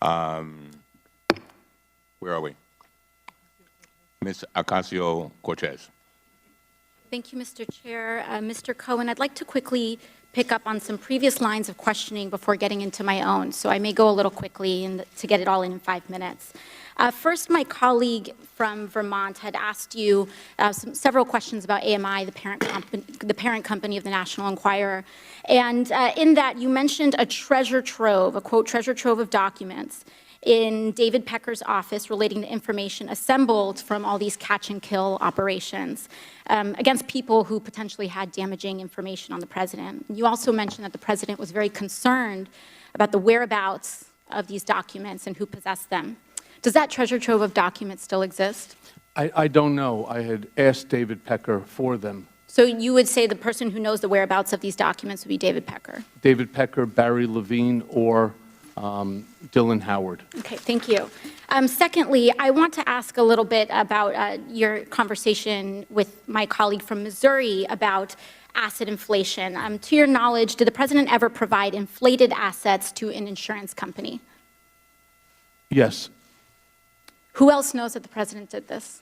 Where are we? Ms. Ocasio-Cortez. Thank you, Mr. Chair. Mr. Cohen, I'd like to quickly pick up on some previous lines of questioning before getting into my own, so I may go a little quickly to get it all in 5 minutes. First, my colleague from Vermont had asked you several questions about AMI, the parent company of the National Enquirer. And in that, you mentioned a treasure trove, a quote, treasure trove of documents in David Pecker's office relating to information assembled from all these catch-and-kill operations against people who potentially had damaging information on the president. You also mentioned that the president was very concerned about the whereabouts of these documents and who possessed them. Does that treasure trove of documents still exist? I don't know. I had asked David Pecker for them. So you would say the person who knows the whereabouts of these documents would be David Pecker? David Pecker, Barry Levine, or Dylan Howard. Okay, thank you. Secondly, I want to ask a little bit about your conversation with my colleague from Missouri about asset inflation. To your knowledge, did the president ever provide inflated assets to an insurance company? Yes. Who else knows that the president did this?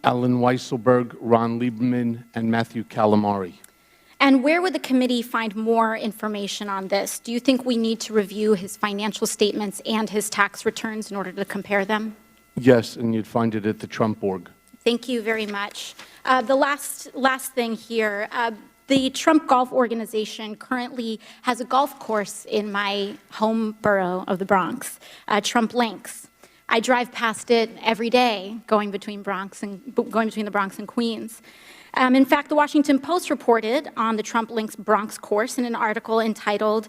Alan Weisselberg, Ron Lieberman, and Matthew Calamari. And where would the committee find more information on this? Do you think we need to review his financial statements and his tax returns in order to compare them? Yes, and you'd find it at the Trump org. Thank you very much. The last thing here, the Trump Golf Organization currently has a golf course in my home borough of the Bronx, Trump Links. I drive past it every day, going between the Bronx and Queens. In fact, the Washington Post reported on the Trump Links Bronx course in an article entitled,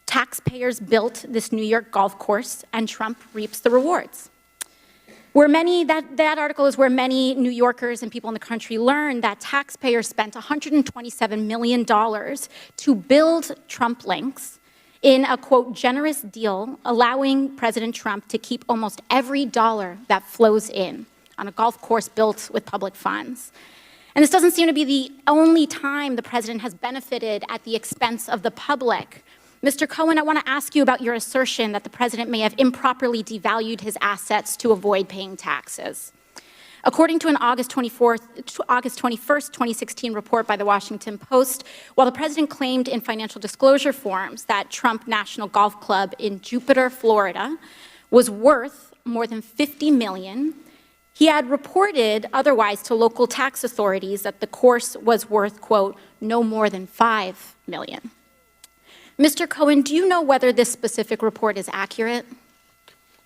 "Taxpayers Built This New York Golf Course and Trump Reaps the Rewards." That article is where many New Yorkers and people in the country learned that taxpayers spent $127 million to build Trump Links in a, quote, generous deal, allowing President Trump to keep almost every dollar that flows in on a golf course built with public funds. And this doesn't seem to be the only time the president has benefited at the expense of the public. Mr. Cohen, I want to ask you about your assertion that the president may have improperly devalued his assets to avoid paying taxes. According to an August 21st, 2016 report by the Washington Post, while the president claimed in financial disclosure forms that Trump National Golf Club in Jupiter, Florida, was worth more than $50 million, he had reported otherwise to local tax authorities that the course was worth, quote, no more than $5 million. Mr. Cohen, do you know whether this specific report is accurate?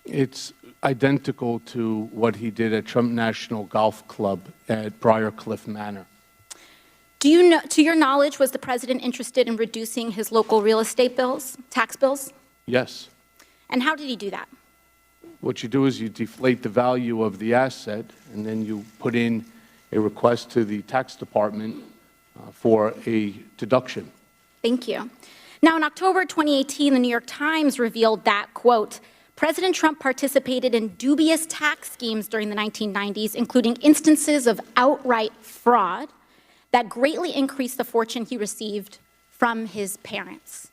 It's identical to what he did at Trump National Golf Club at Briarcliff Manor. Do you know, to your knowledge, was the president interested in reducing his local real estate bills, tax bills? Yes. And how did he do that? What you do is you deflate the value of the asset, and then you put in a request to the tax department for a deduction. Thank you. Now, in October 2018, the New York Times revealed that, quote, President Trump participated in dubious tax schemes during the 1990s, including instances of outright fraud that greatly increased the fortune he received from his parents.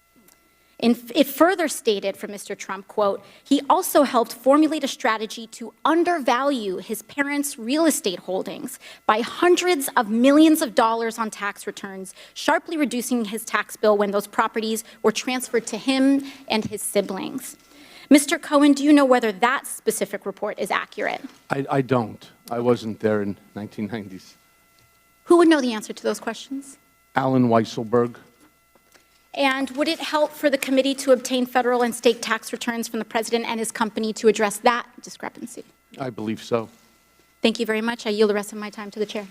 It further stated from Mr. Trump, quote, he also helped formulate a strategy to undervalue his parents' real estate holdings by hundreds of millions of dollars on tax returns, sharply reducing his tax bill when those properties were transferred to him and his siblings. Mr. Cohen, do you know whether that specific report is accurate? I don't. I wasn't there in 1990s. Who would know the answer to those questions? Alan Weisselberg. And would it help for the committee to obtain federal and state tax returns from the president and his company to address that discrepancy? I believe so. Thank you very much. I yield the rest of my time to the chair.